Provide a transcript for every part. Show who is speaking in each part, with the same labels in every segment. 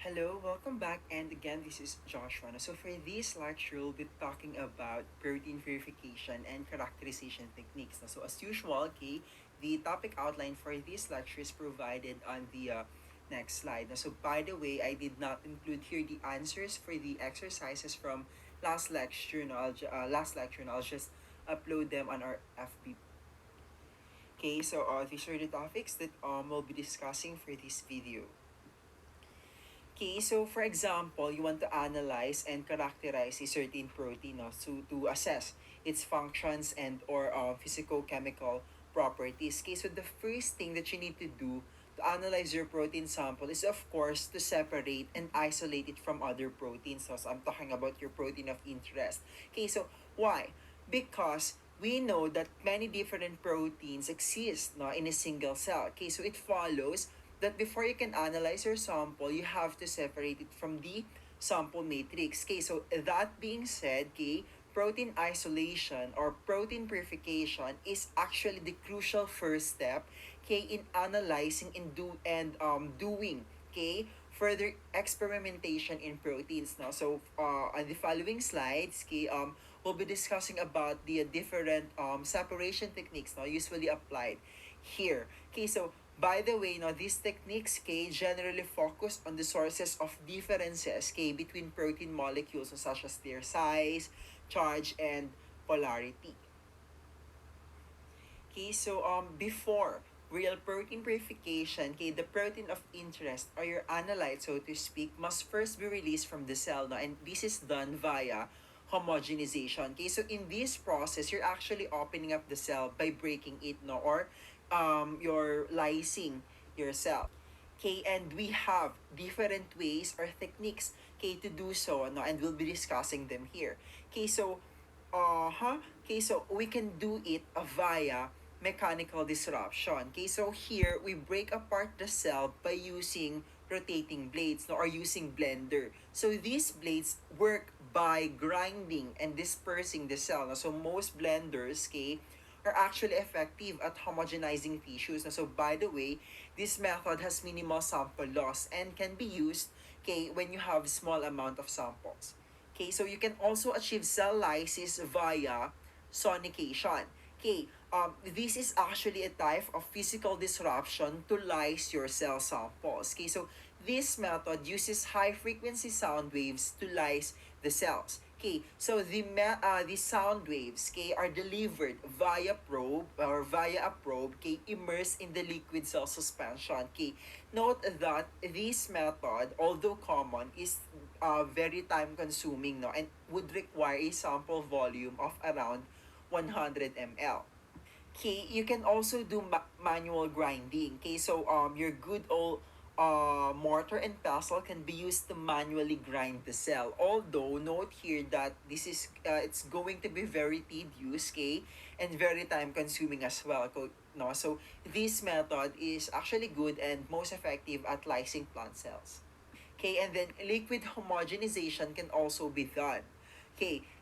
Speaker 1: Hello, welcome back, and again, this is Joshua. So for this lecture, we'll be talking about protein purification and characterization techniques. So as usual, okay, the topic outline for this lecture is provided on the next slide. So by the way, I did not include here the answers for the exercises from last lecture. I'll just upload them on our FB. Okay, so these are the topics that we'll be discussing for this video. Okay, so for example, you want to analyze and characterize a certain protein, no, to assess its functions and or physicochemical properties. Okay, so the first thing that you need to do to analyze your protein sample is of course to separate and isolate it from other proteins. So I'm talking about your protein of interest. Okay, so why? Because we know that many different proteins exist, no, in a single cell. Okay, so it follows that before you can analyze your sample, you have to separate it from the sample matrix. Okay, so that being said, okay, protein isolation or protein purification is actually the crucial first step, okay, in analyzing and doing, okay, further experimentation in proteins now. So on the following slides, okay, we'll be discussing about the different separation techniques now usually applied here. Okay, so by the way, no, these techniques generally focus on the sources of differences between protein molecules such as their size, charge, and polarity. So before real protein purification, the protein of interest or your analyte, so to speak, must first be released from the cell, no? And this is done via homogenization. So in this process, you're actually opening up the cell by breaking it, no, or you're lysing your cell. And we have different ways or techniques to do so, no, and we'll be discussing them here. So so we can do it via mechanical disruption. So here we break apart the cell by using rotating blades, no, or using blender. So these blades work by grinding and dispersing the cell. No? So most blenders, are actually effective at homogenizing tissues. So by the way, this method has minimal sample loss and can be used when you have small amount of samples. So you can also achieve cell lysis via sonication. This is actually a type of physical disruption to lyse your cell samples. So this method uses high frequency sound waves to lyse the cells. So the sound waves are delivered via probe or via a probe immersed in the liquid cell suspension. Note that this method, although common, is very time consuming, no, and would require a sample volume of around 100 ml. You can also do manual grinding. So your good old mortar and pestle can be used to manually grind the cell. Although note here that this is it's going to be very tedious, and very time consuming as well. No, so this method is actually good and most effective at lysing plant cells. And then liquid homogenization can also be done.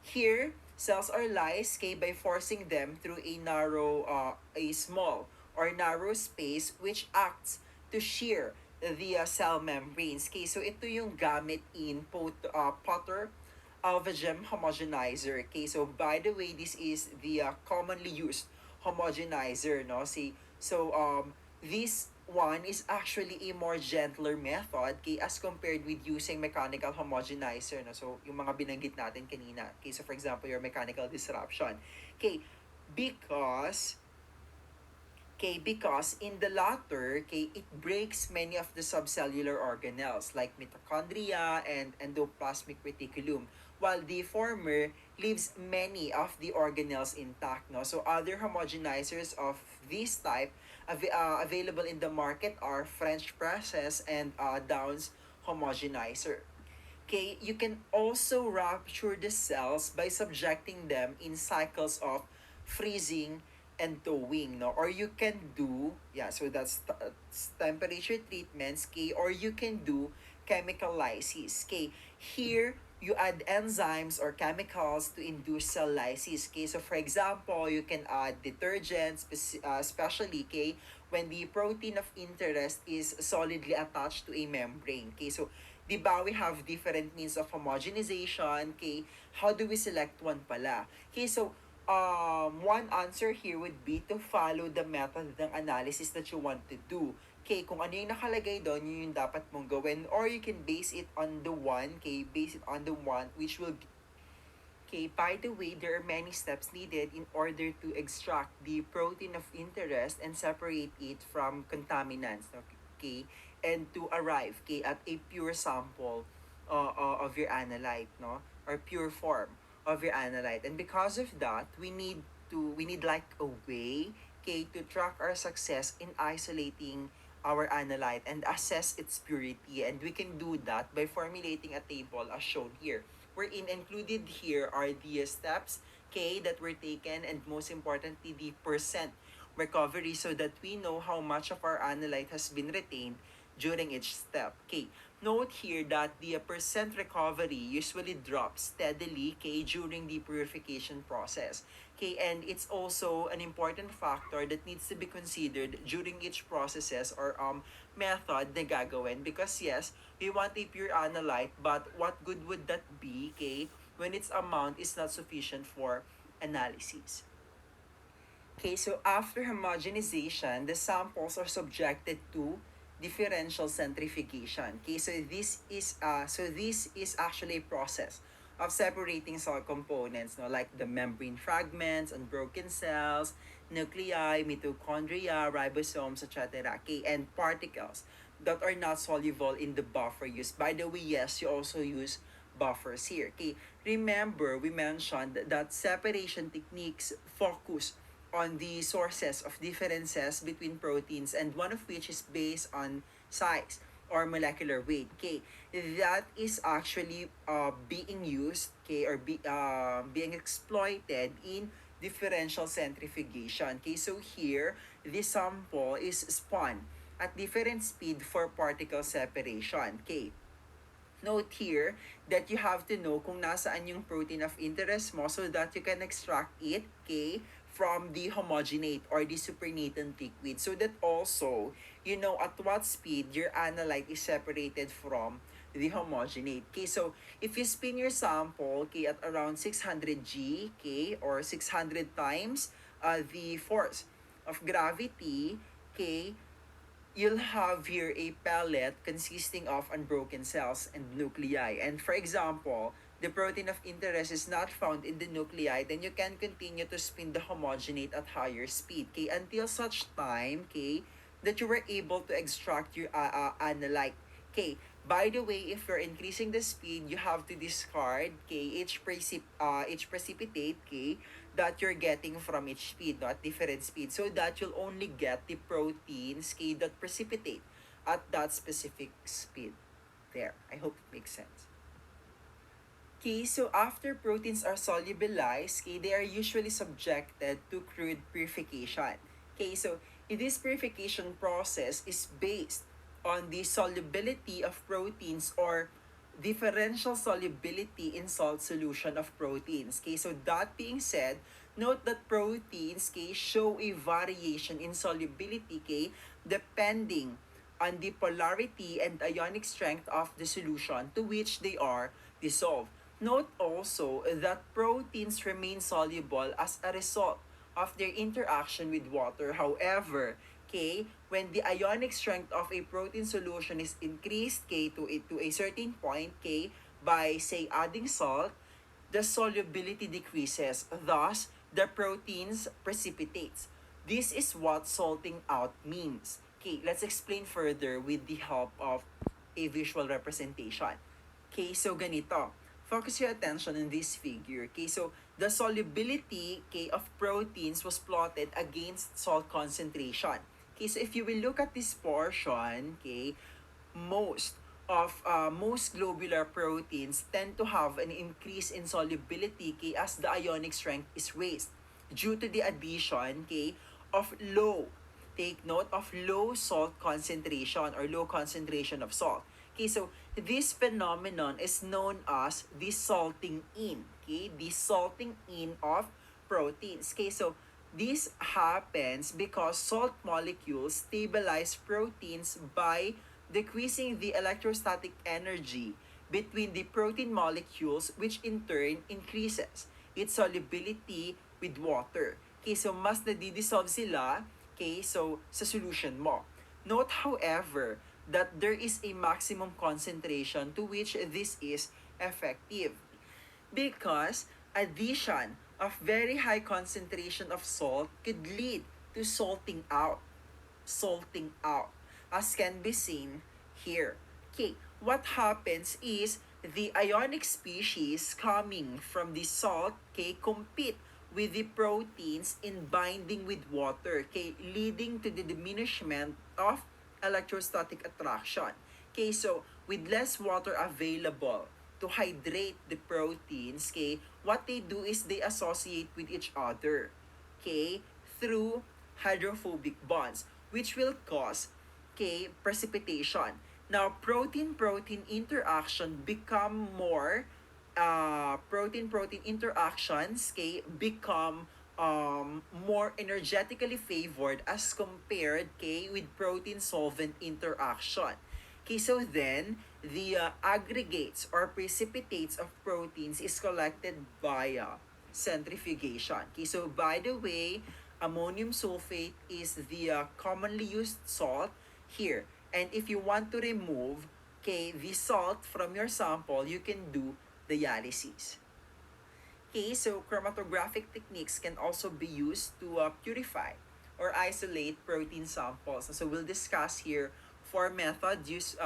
Speaker 1: Here cells are lysed by forcing them through a small or narrow space which acts to shear the cell membranes. So ito yung gamit in Potter BioChem homogenizer. So by the way, this is the commonly used homogenizer, no? This one is actually a more gentler method as compared with using mechanical homogenizer, no? So yung mga binanggit natin kanina. So for example, your mechanical disruption. Because because in the latter, it breaks many of the subcellular organelles like mitochondria and endoplasmic reticulum, while the former leaves many of the organelles intact. No? So other homogenizers of this type available in the market are French presses and Downs homogenizer. You can also rupture the cells by subjecting them in cycles of freezing and thawing, no? Or you can do, so that's temperature treatments, or you can do chemical lysis. Here, you add enzymes or chemicals to induce cell lysis. So for example, you can add detergents, especially when the protein of interest is solidly attached to a membrane. Okay, so di ba we have different means of homogenization? Okay, how do we select one pala? Okay, so one answer here would be to follow the method ng analysis that you want to do. Okay, kung ano yung nakalagay doon, yun yung dapat mong gawin. Or you can base it on the one, okay, base it on the one which will. Okay, by the way, there are many steps needed in order to extract the protein of interest and separate it from contaminants, okay, and to arrive, okay, at a pure sample of your analyte, no, or pure form of your analyte. And because of that, we need like a way, okay, to track our success in isolating our analyte and assess its purity. And we can do that by formulating a table as shown here, wherein included here are the steps, K, that were taken, and most importantly, the percent recovery, so that we know how much of our analyte has been retained during each step. K, note here that the percent recovery usually drops steadily, K, during the purification process. Okay, and it's also an important factor that needs to be considered during each processes or method na gagawin, because yes, we want a pure analyte, but what good would that be, okay, when its amount is not sufficient for analysis? Okay, so after homogenization, the samples are subjected to differential centrifugation. Okay, so this is actually a process of separating cell components, no, like the membrane fragments, unbroken cells, nuclei, mitochondria, ribosomes, etc. Okay, and particles that are not soluble in the buffer used. By the way, yes, you also use buffers here. Okay, remember we mentioned that separation techniques focus on the sources of differences between proteins, and one of which is based on size or molecular weight. Okay, that is actually being used, okay, or being exploited in differential centrifugation. Okay, so here this sample is spun at different speed for particle separation. Okay, note here that you have to know kung nasaan yung protein of interest mo, so that you can extract it, okay, from the homogenate or the supernatant liquid, so that also you know at what speed your analyte is separated from the homogenate. Okay, so if you spin your sample, okay, at around 600 G, okay, or 600 times the force of gravity, okay, you'll have here a pellet consisting of unbroken cells and nuclei. And for example, the protein of interest is not found in the nuclei, then you can continue to spin the homogenate at higher speed, okay, until such time, okay, that you were able to extract your analyte. Okay, by the way, if you're increasing the speed, you have to discard, okay, each precipitate, okay, that you're getting from each speed, no, at different speed, so that you'll only get the proteins, okay, that precipitate at that specific speed. There, I hope it makes sense. Okay, so after proteins are solubilized, okay, they are usually subjected to crude purification. Okay, so this purification process is based on the solubility of proteins or differential solubility in salt solution of proteins. Okay, so that being said, note that proteins, okay, show a variation in solubility, okay, depending on the polarity and ionic strength of the solution to which they are dissolved. Note also that proteins remain soluble as a result of their interaction with water. However, okay, when the ionic strength of a protein solution is increased, okay, to a certain point, okay, by say adding salt, the solubility decreases. Thus, the proteins precipitates. This is what salting out means. Okay, let's explain further with the help of a visual representation. Okay, so ganito. Focus your attention on this figure. Okay, so the solubility, okay, of proteins was plotted against salt concentration. Okay, so if you will look at this portion, okay, most globular proteins tend to have an increase in solubility, okay, as the ionic strength is raised due to the addition, okay, of low, take note of low salt concentration or low concentration of salt. Okay, so this phenomenon is known as the salting in. Okay, the salting in of proteins. Okay, so This happens because salt molecules stabilize proteins by decreasing the electrostatic energy between the protein molecules, which in turn increases its solubility with water. Okay, so mas nadidissolve sila, okay, so sa solution mo. Note, however, that there is a maximum concentration to which this is effective, because addition of very high concentration of salt could lead to salting out, as can be seen here. Okay, what happens is the ionic species coming from the salt, okay, compete with the proteins in binding with water, okay, leading to the diminishment of electrostatic attraction. Okay, so with less water available to hydrate the proteins, okay, what they do is they associate with each other, okay, through hydrophobic bonds, which will cause, okay, precipitation. Now, protein-protein interaction become more, protein-protein interactions, okay, become more energetically favored as compared, okay, with protein-solvent interaction. Okay, so then, the aggregates or precipitates of proteins is collected via centrifugation. Okay, so by the way, ammonium sulfate is the commonly used salt here. And if you want to remove, okay, the salt from your sample, you can do dialysis. Okay, so chromatographic techniques can also be used to purify or isolate protein samples. So we'll discuss here four methods,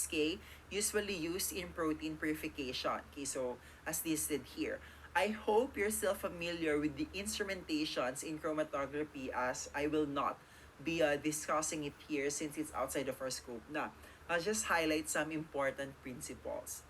Speaker 1: okay, usually used in protein purification. Okay, so as listed here. I hope you're still familiar with the instrumentations in chromatography, as I will not be discussing it here since it's outside of our scope na. I'll just highlight some important principles.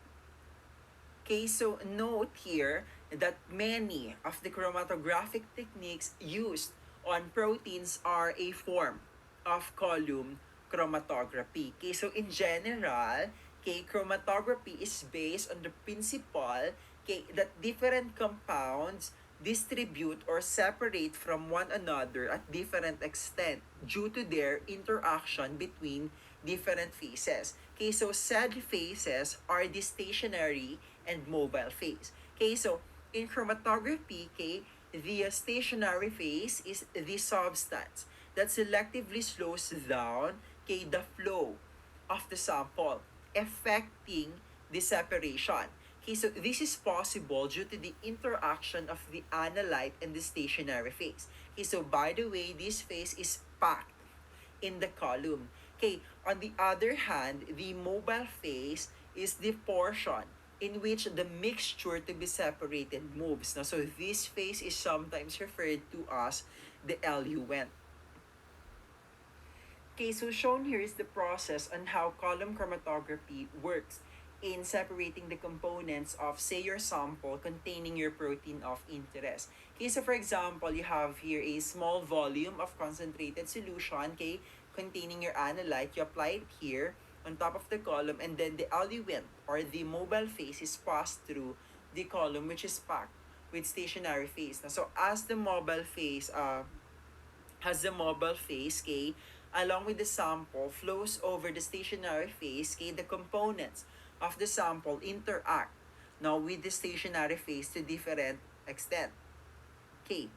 Speaker 1: Okay, so note here that many of the chromatographic techniques used on proteins are a form of column chromatography. Okay, so in general, okay, chromatography is based on the principle, okay, that different compounds distribute or separate from one another at different extent due to their interaction between different phases. Okay, so said phases are the stationary and mobile phase. Okay, so in chromatography, okay, the stationary phase is the substance that selectively slows down, okay, the flow of the sample, affecting the separation. Okay, so this is possible due to the interaction of the analyte and the stationary phase. Okay, so by the way, this phase is packed in the column. Okay, on the other hand, the mobile phase is the portion in which the mixture to be separated moves. Now, so this phase is sometimes referred to as the eluent. Okay, so shown here is the process on how column chromatography works in separating the components of, say, your sample containing your protein of interest. Okay, so for example, you have here a small volume of concentrated solution, okay, containing your analyte. You apply it here on top of the column, and then the eluent or the mobile phase is passed through the column, which is packed with stationary phase. Now, so as the mobile phase, okay, along with the sample, flows over the stationary phase, okay, the components of the sample interact now with the stationary phase to different extent. Okay,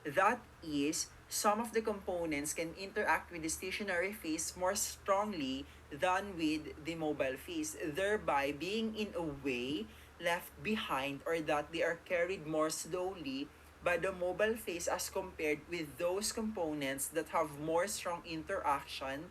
Speaker 1: that is, some of the components can interact with the stationary phase more strongly than with the mobile phase, thereby being in a way left behind, or that they are carried more slowly by the mobile phase as compared with those components that have more strong interaction,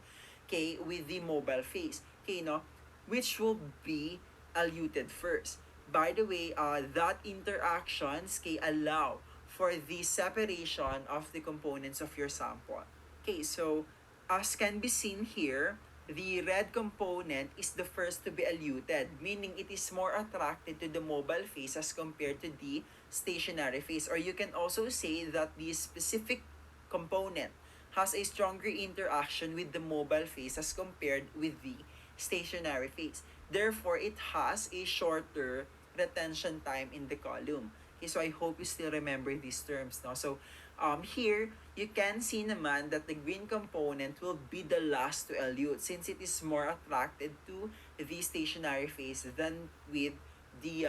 Speaker 1: okay, with the mobile phase, okay, no, which will be eluted first. By the way, that interactions, okay, allow for the separation of the components of your sample. Okay, so as can be seen here, the red component is the first to be eluted, meaning it is more attracted to the mobile phase as compared to the stationary phase. Or you can also say that the specific component has a stronger interaction with the mobile phase as compared with the stationary phase. Therefore, it has a shorter retention time in the column. Okay, so I hope you still remember these terms. No? So, Here, you can see naman that the green component will be the last to elute since it is more attracted to the stationary phase than with the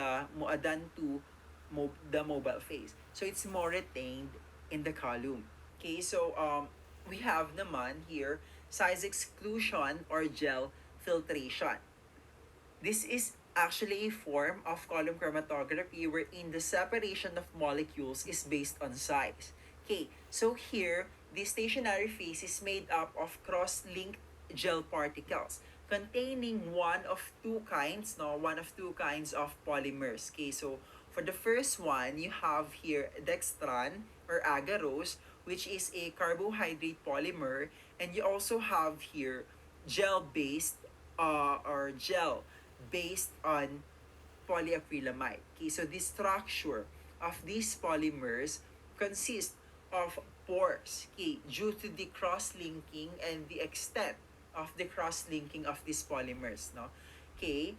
Speaker 1: mobile phase. So it's more retained in the column. Okay, so we have naman here size exclusion or gel filtration. This is actually a form of column chromatography wherein the separation of molecules is based on size. Okay, so here, the stationary phase is made up of cross-linked gel particles containing one of two kinds of polymers. Okay, so for the first one, you have here dextran or agarose, which is a carbohydrate polymer, and you also have here gel-based or gel based on polyacrylamide. Okay, so the structure of these polymers consists of pores, okay, due to the cross-linking and the extent of the cross-linking of these polymers, no? Okay,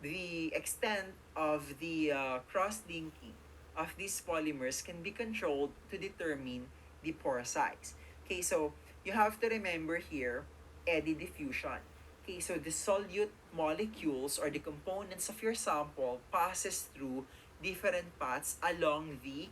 Speaker 1: the extent of the cross-linking of these polymers can be controlled to determine the pore size. Okay, so you have to remember here eddy diffusion. Okay, so the solute molecules or the components of your sample passes through different paths along the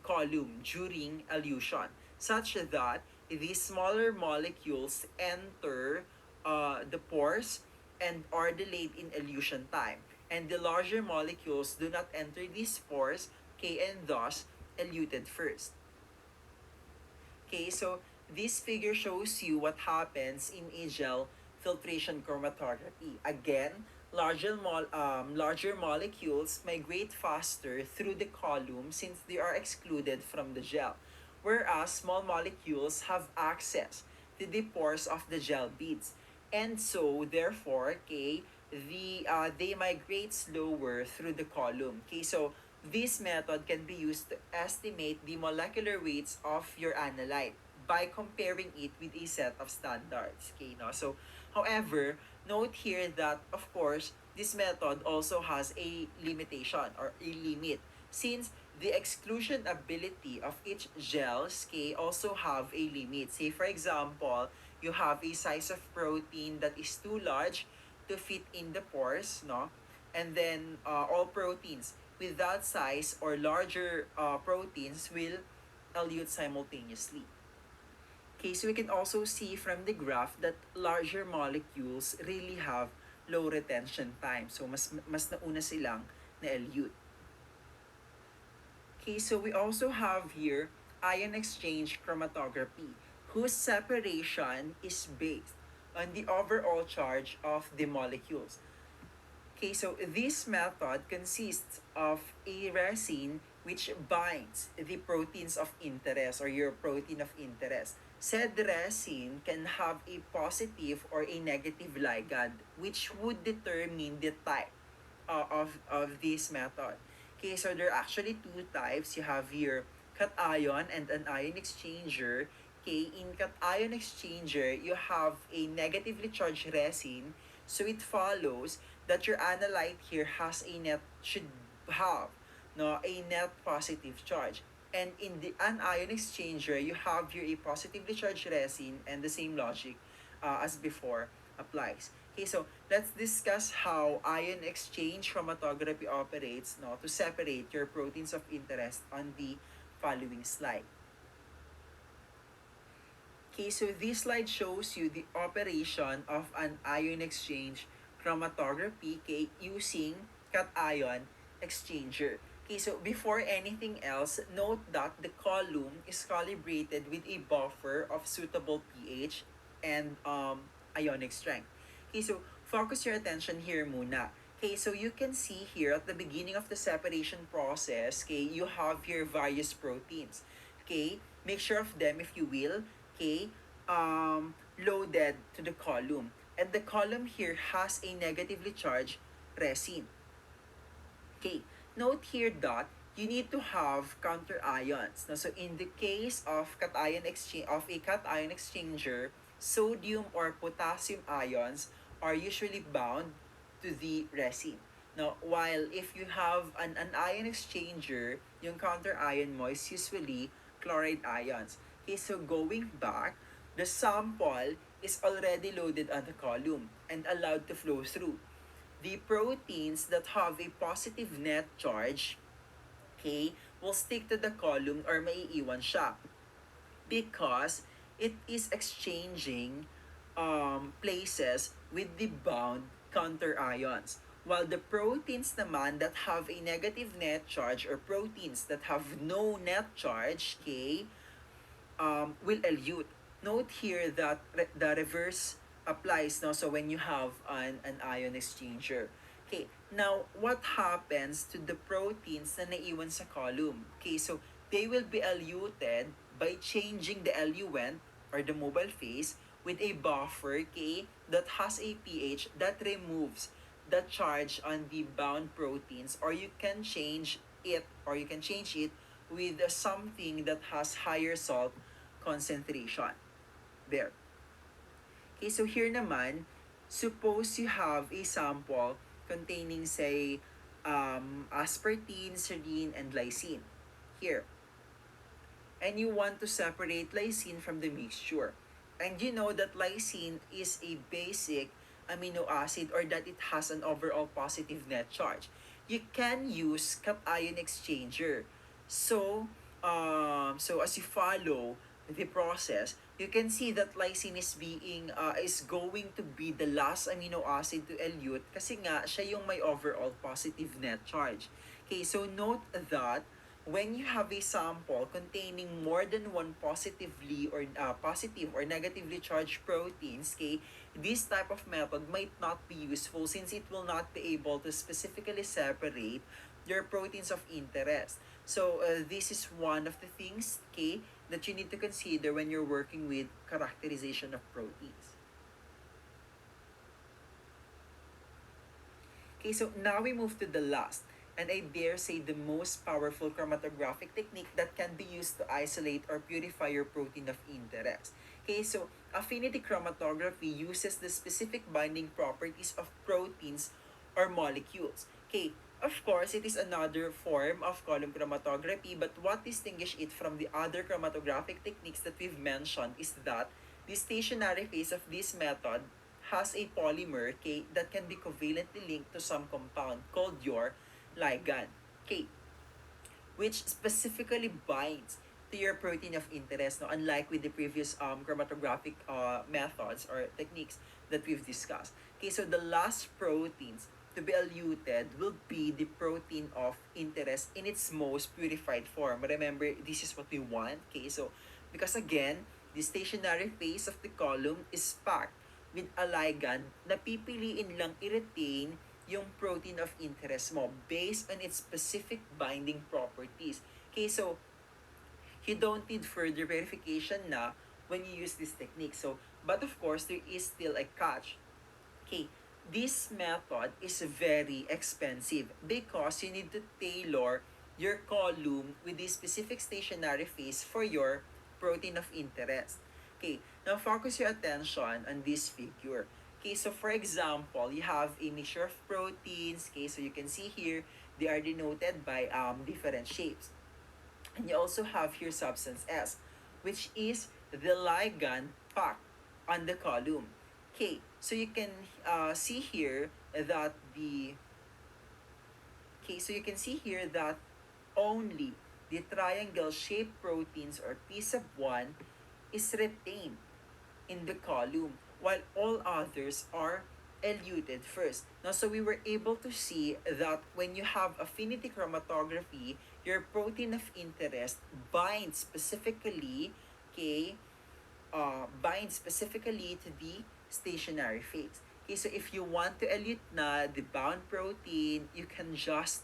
Speaker 1: column during elution, such that the smaller molecules enter the pores and are delayed in elution time. And the larger molecules do not enter these pores, okay, and thus eluted first. Okay, so this figure shows you what happens in a gel filtration chromatography. Again, larger molecules migrate faster through the column since they are excluded from the gel, whereas small molecules have access to the pores of the gel beads. And so, therefore, okay, they migrate slower through the column. Okay, so this method can be used to estimate the molecular weights of your analyte by comparing it with a set of standards. Okay, no? So, however, note here that, of course, this method also has a limitation or a limit since the exclusion ability of each gels okay, also have a limit. Say, for example, you have a size of protein that is too large to fit in the pores, no? And then all proteins with that size or larger proteins will elute simultaneously. Okay, so we can also see from the graph that larger molecules really have low retention time. So mas nauna silang na elute. Okay, so we also have here ion exchange chromatography, whose separation is based on the overall charge of the molecules. Okay, so this method consists of a resin which binds the proteins of interest or your protein of interest. Said resin can have a positive or a negative ligand which would determine the type of this method. Okay, so there are actually two types. You have your cation and an ion exchanger. Okay, in cation exchanger, you have a negatively charged resin. So it follows that your analyte here has a net should have no a net positive charge. And in the anion exchanger, you have here a positively charged resin and the same logic as before applies. Okay, so let's discuss how ion exchange chromatography operates no, to separate your proteins of interest on the following slide. Okay, so this slide shows you the operation of an ion exchange chromatography okay, using cation exchanger. Okay, so before anything else, note that the column is calibrated with a buffer of suitable pH and ionic strength. Okay, so focus your attention here muna. Okay, so you can see here at the beginning of the separation process, okay, you have here various proteins. Okay, mixture of them if you will, okay, loaded to the column. And the column here has a negatively charged resin. Okay, note here that you need to have counter ions. Now, so in the case of a cation exchanger, sodium or potassium ions are usually bound to the resin. Now, while if you have an ion exchanger, yung counter ion mo is usually chloride ions. Okay, so going back, the sample is already loaded on the column and allowed to flow through. The proteins that have a positive net charge, okay, will stick to the column or maiiwan siya because it is exchanging places with the bound counter ions. While the proteins naman that have a negative net charge or proteins that have no net charge, okay, will elute. Note here that the reverse applies now. So when you have an ion exchanger. Okay, now what happens to the proteins na naiwan sa column? Okay, so they will be eluted by changing the eluent or the mobile phase with a buffer, okay, that has a pH that removes the charge on the bound proteins, or you can change it with something that has higher salt concentration. There. Okay, so here naman, suppose you have a sample containing, say, aspartame, serine, and lysine. Here. And you want to separate lysine from the mixture. And you know that lysine is a basic amino acid, or that it has an overall positive net charge. You can use cation exchanger. So, so as you follow the process, you can see that lysine is going to be the last amino acid to elute kasi nga siya yung may overall positive net charge. Okay, so note that when you have a sample containing more than one positive or negatively charged proteins, okay, this type of method might not be useful since it will not be able to specifically separate your proteins of interest. So this is one of the things, okay, that you need to consider when you're working with characterization of proteins. Okay, so now we move to the last, and I dare say the most powerful chromatographic technique that can be used to isolate or purify your protein of interest. Okay, so affinity chromatography uses the specific binding properties of proteins or molecules. Okay, of course, it is another form of column chromatography, but what distinguishes it from the other chromatographic techniques that we've mentioned is that the stationary phase of this method has a polymer, okay, that can be covalently linked to some compound called your ligand, okay, which specifically binds to your protein of interest, no, unlike with the previous chromatographic methods or techniques that we've discussed. Okay, so the last proteins to be eluted will be the protein of interest in its most purified form. Remember, this is what we want. Okay, so because again, the stationary phase of the column is packed with a ligand na pipiliin lang i-retain yung protein of interest mo based on its specific binding properties. Okay, so you don't need further verification na when you use this technique. So, but of course, there is still a catch. Okay, this method is very expensive because you need to tailor your column with the specific stationary phase for your protein of interest. Okay, now focus your attention on this figure. Okay, so for example, you have a mixture of proteins. Okay, so you can see here, they are denoted by different shapes. And you also have here substance S, which is the ligand packed on the column. Okay, so you can see here that the okay, so you can see here that only the triangle-shaped proteins or P sub 1 is retained in the column, while all others are eluted first. Now, so we were able to see that when you have affinity chromatography, your protein of interest binds specifically, okay, binds specifically to the stationary phase. Okay, so if you want to elute na the bound protein, you can just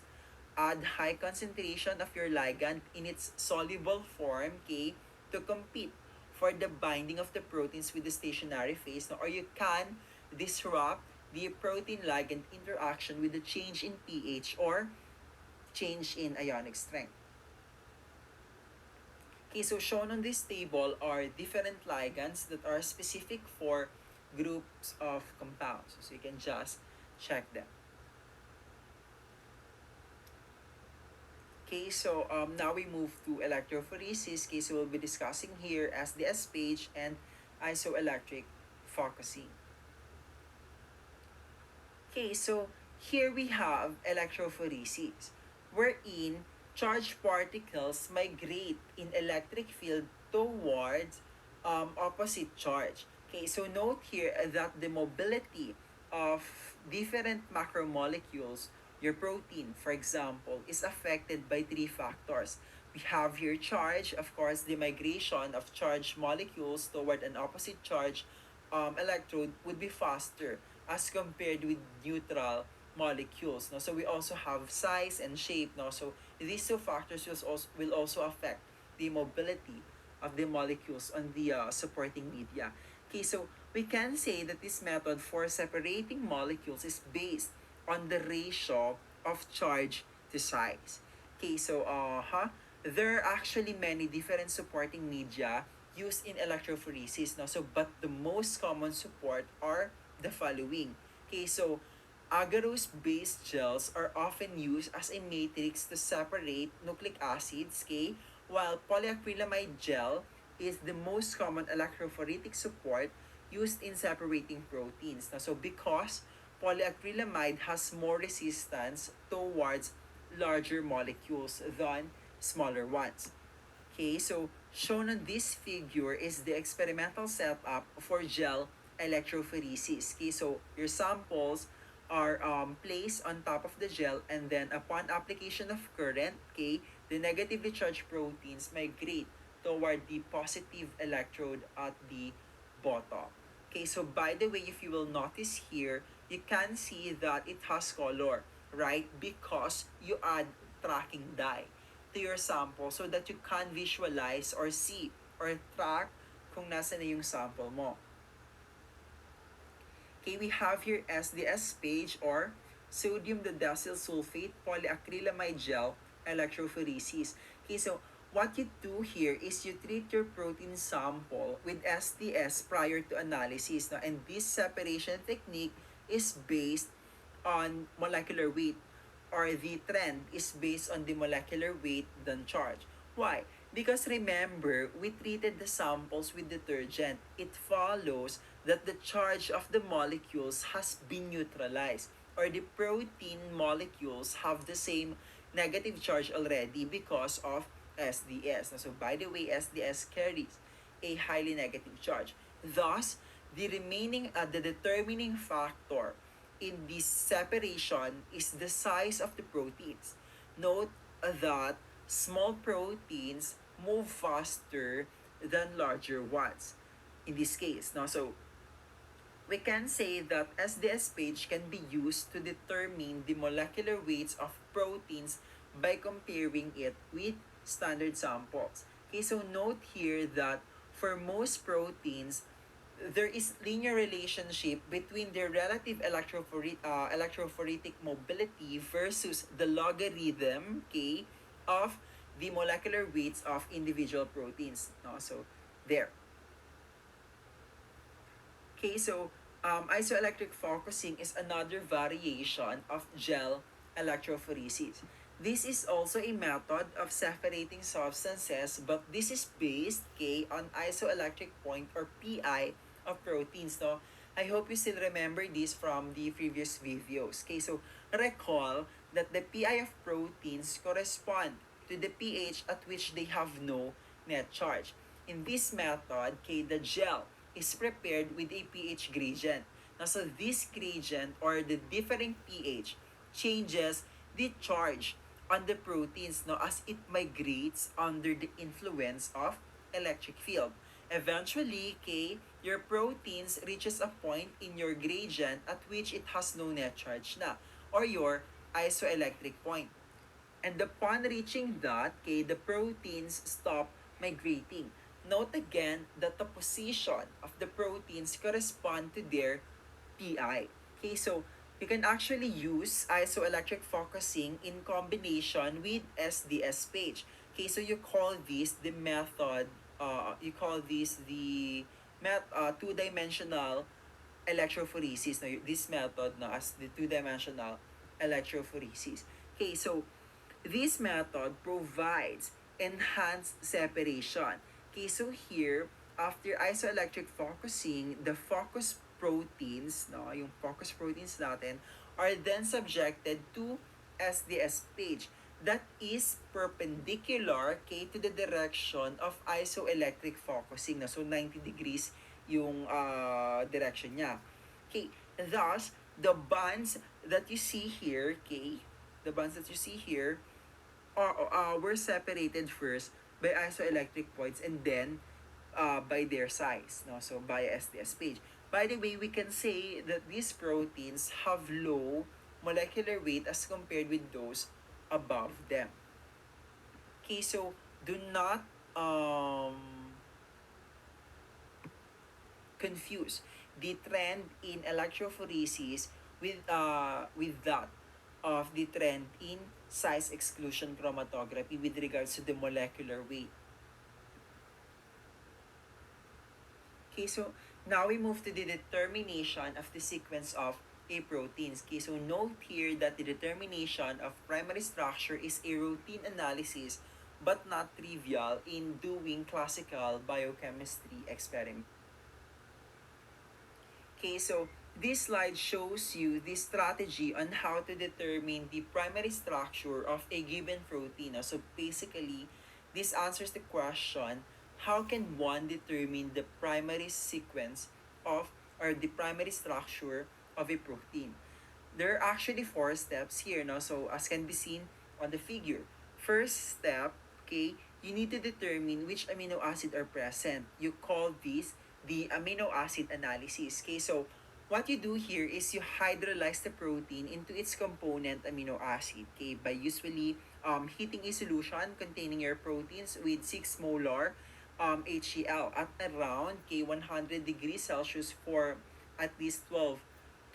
Speaker 1: add high concentration of your ligand in its soluble form, okay, to compete for the binding of the proteins with the stationary phase, no? Or you can disrupt the protein ligand interaction with the change in pH or change in ionic strength. Okay, so shown on this table are different ligands that are specific for groups of compounds. So you can just check them. Okay, so now we move to electrophoresis. Okay, so we'll be discussing here SDSPAGE and isoelectric focusing. Okay, so here we have electrophoresis, wherein charged particles migrate in electric field towards opposite charge. Okay, so note here that the mobility of different macromolecules, your protein, for example, is affected by three factors. We have here charge, of course, the migration of charged molecules toward an opposite charge electrode would be faster as compared with neutral molecules. No? So we also have size and shape. No? So these two factors will also affect the mobility of the molecules on the supporting media. Okay, so we can say that this method for separating molecules is based on the ratio of charge to size. Okay, so there are actually many different supporting media used in electrophoresis. No? So, but the most common support are the following. Okay, so agarose-based gels are often used as a matrix to separate nucleic acids, okay, while polyacrylamide gel is the most common electrophoretic support used in separating proteins. Now, so because polyacrylamide has more resistance towards larger molecules than smaller ones. Okay, so shown on this figure is the experimental setup for gel electrophoresis. Okay, so your samples are placed on top of the gel, and then upon application of current, okay, the negatively charged proteins migrate toward the positive electrode at the bottom. Okay, so by the way, if you will notice here, you can see that it has color, right? Because you add tracking dye to your sample so that you can visualize or see or track kung nasa na yung sample mo. Okay, we have here SDSPAGE or sodium diacetyl sulfate polyacrylamide gel electrophoresis. Okay, so what you do here is you treat your protein sample with SDS prior to analysis. No? And this separation technique is based on molecular weight, or the trend is based on the molecular weight than charge. Why? Because remember, we treated the samples with detergent. It follows that the charge of the molecules has been neutralized, or the protein molecules have the same negative charge already because of SDS. So by the way, SDS carries a highly negative charge. Thus, the determining factor in this separation is the size of the proteins. Note that small proteins move faster than larger ones in this case. Now, so we can say that SDS page can be used to determine the molecular weights of proteins by comparing it with standard samples. Okay, so note here that for most proteins, there is linear relationship between their relative electrophoretic mobility versus the logarithm, okay, of the molecular weights of individual proteins. No? So, there. Okay, so isoelectric focusing is another variation of gel electrophoresis. This is also a method of separating substances, but this is based, okay, on isoelectric point or PI of proteins. No? I hope you still remember this from the previous videos. Okay, so recall that the PI of proteins correspond to the pH at which they have no net charge. In this method, okay, the gel is prepared with a pH gradient. Now, so this gradient or the differing pH changes the charge on the proteins now as it migrates under the influence of electric field. Eventually, okay, your proteins reaches a point in your gradient at which it has no net charge na, or your isoelectric point. And upon reaching that, okay, the proteins stop migrating. Note again that the position of the proteins correspond to their PI. Okay, so you can actually use isoelectric focusing in combination with SDS page. Okay, so you call this the method, you call this the two-dimensional electrophoresis. Now, this method na as the two-dimensional electrophoresis. Okay, so this method provides enhanced separation. Okay, so here, after isoelectric focusing, the focus proteins, no, yung focus proteins natin, are then subjected to SDSPAGE that is perpendicular, okay, to the direction of isoelectric focusing. No? So 90 degrees yung direction niya. Okay, thus, the bonds that you see here, okay, the bonds that you see here were separated first by isoelectric points and then by their size, no? So by SDS page. By the way, we can say that these proteins have low molecular weight as compared with those above them. Okay, so do not confuse the trend in electrophoresis with that of the trend in size exclusion chromatography with regards to the molecular weight. Okay, so now we move to the determination of the sequence of a proteins. Okay, so note here that the determination of primary structure is a routine analysis but not trivial in doing classical biochemistry experiments. Okay, so this slide shows you the strategy on how to determine the primary structure of a given protein. So basically, this answers the question, how can one determine the primary sequence of or the primary structure of a protein? There are actually four steps here, no? So as can be seen on the figure. First step, okay, you need to determine which amino acid are present. You call this the amino acid analysis. Okay, so what you do here is you hydrolyze the protein into its component amino acid. Okay, by usually heating a solution containing your proteins with 6 molar HCl at around 100 degrees Celsius for at least 12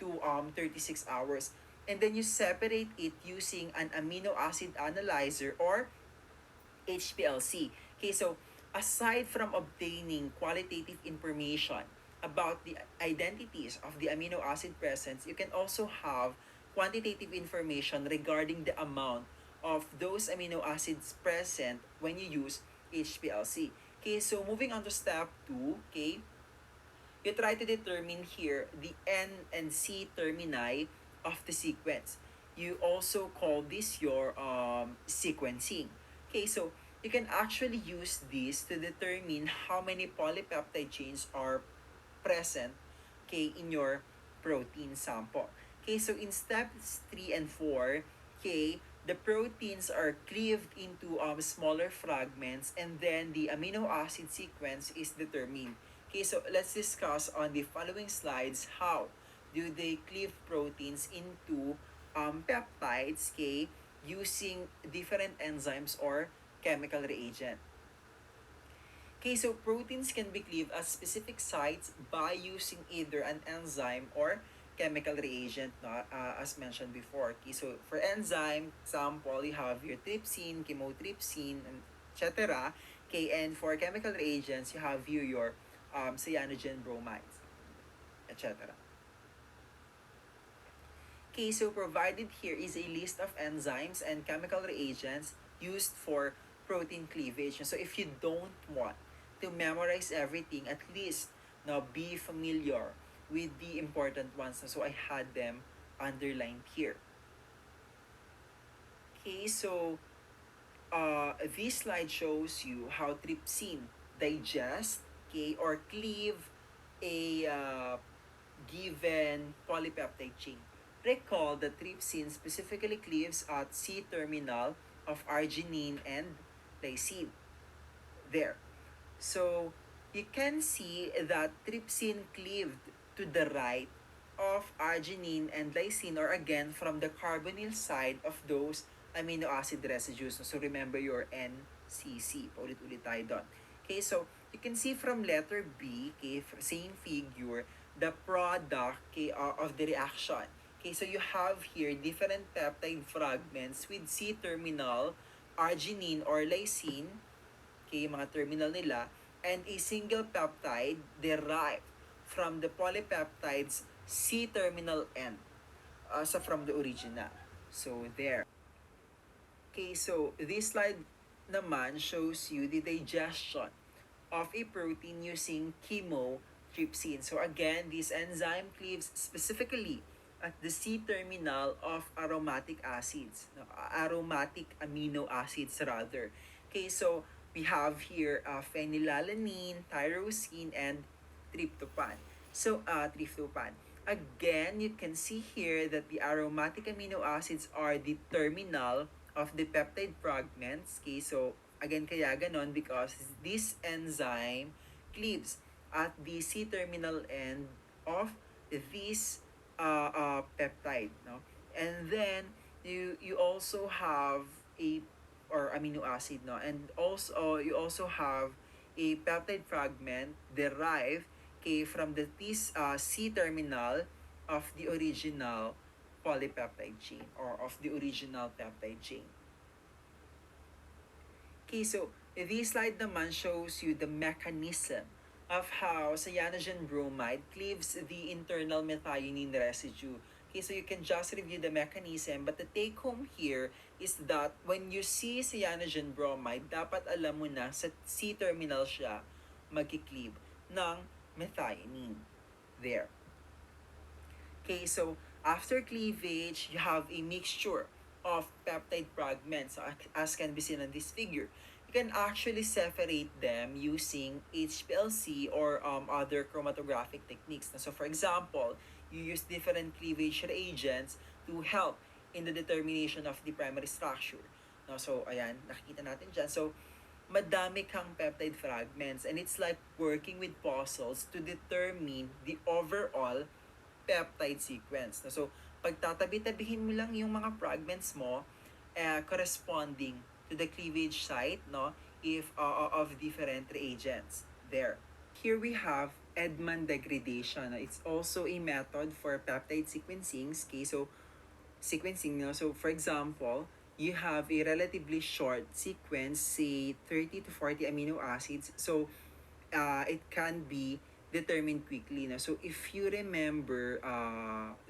Speaker 1: to 36 hours. And then you separate it using an amino acid analyzer or HPLC. Okay, so aside from obtaining qualitative information about the identities of the amino acid presence, you can also have quantitative information regarding the amount of those amino acids present when you use HPLC. Okay, so moving on to step 2, okay, you try to determine here the N and C termini of the sequence. You also call this your sequencing. Okay, so you can actually use this to determine how many polypeptide chains are present, okay, in your protein sample. Okay, so in steps 3 and 4, okay, the proteins are cleaved into smaller fragments and then the amino acid sequence is determined. Okay, so let's discuss on the following slides how do they cleave proteins into peptides, okay, using different enzymes or chemical reagent. Okay, so proteins can be cleaved at specific sites by using either an enzyme or chemical reagent, as mentioned before. Okay, so for enzyme, example, you have your trypsin, chymotrypsin, and etc. Okay, and for chemical reagents, you have your cyanogen bromides, etc. Okay, so provided here is a list of enzymes and chemical reagents used for protein cleavage. So if you don't want to memorize everything, at least now be familiar with the important ones. So I had them underlined here. Okay, so this slide shows you how trypsin digest, okay, or cleave a given polypeptide chain. Recall that trypsin specifically cleaves at C-terminal of arginine and lysine. There. So, you can see that trypsin cleaved to the right of arginine and lysine or again from the carbonyl side of those amino acid residues. So, remember your NCC. Paulit-ulit tayo doon. Okay, so you can see from letter B, okay, same figure, the product, okay, of the reaction. Okay, so you have here different peptide fragments with C-terminal, arginine or lysine, okay, yung mga terminal nila, and a single peptide derived from the polypeptide's C-terminal end, from the original. So, there. Okay, so this slide naman shows you the digestion of a protein using chemotrypsin. So again, this enzyme cleaves specifically at the C-terminal of aromatic acids, no, aromatic amino acids rather. Okay, so we have here phenylalanine, tyrosine, and tryptophan. Tryptophan. Again, you can see here that the aromatic amino acids are the terminal of the peptide fragments. Okay, so again, kaya ganon because this enzyme cleaves at the C-terminal end of this peptide, no? And then you also have a or amino acid, no? And also you also have a peptide fragment derived from the C terminal of the original polypeptide chain or of the original peptide chain. Okay, so this slide naman shows you the mechanism of how cyanogen bromide cleaves the internal methionine residue. Okay, so you can just review the mechanism, but the take home here is that when you see cyanogen bromide, dapat alam mo na sa C-terminal siya magki-cleave ng methionine. There. Okay, so after cleavage, you have a mixture of peptide fragments as can be seen on this figure. You can actually separate them using HPLC or other chromatographic techniques. So for example, you use different cleavage reagents to help in the determination of the primary structure. No, so ayan, nakikita natin dyan. So madami kang peptide fragments and it's like working with puzzles to determine the overall peptide sequence. So, pagtatabi-tabihin mo lang yung mga fragments mo corresponding to the cleavage site, no, if of different reagents. There. Here we have Edman Degradation. It's also a method for peptide sequencing. Okay, so sequencing, no? So for example, you have a relatively short sequence, say 30 to 40 amino acids. So it can be determined quickly. No? So if you remember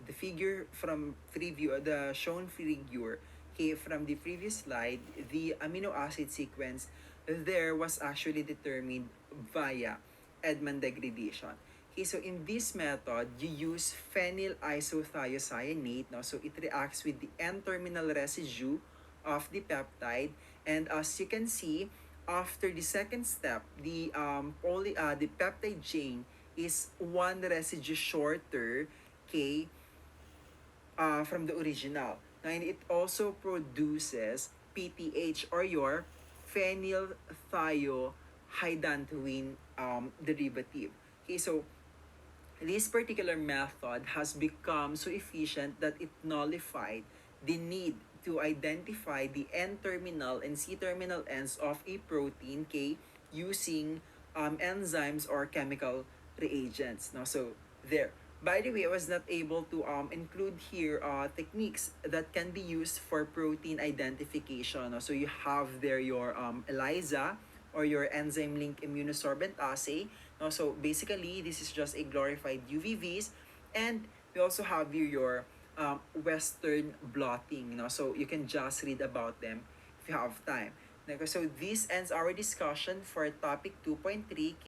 Speaker 1: the figure from preview, the shown figure, okay, from the previous slide, the amino acid sequence there was actually determined via Edman degradation. Okay, so in this method, you use phenyl isothiocyanate. No? So it reacts with the N-terminal residue of the peptide. And as you can see, after the second step, the peptide chain is one residue shorter, okay, from the original. And it also produces PTH or your phenyl thiohydantoin derivative. Okay, so this particular method has become so efficient that it nullified the need to identify the N-terminal and C-terminal ends of a protein K using enzymes or chemical reagents. No? So, there. By the way, I was not able to include here techniques that can be used for protein identification. No? So, you have there your ELISA or your enzyme link immunosorbent assay. No? So basically, this is just a glorified UVVs, and we also have here your Western blotting. No? So you can just read about them if you have time. Okay, so this ends our discussion for topic 2.3.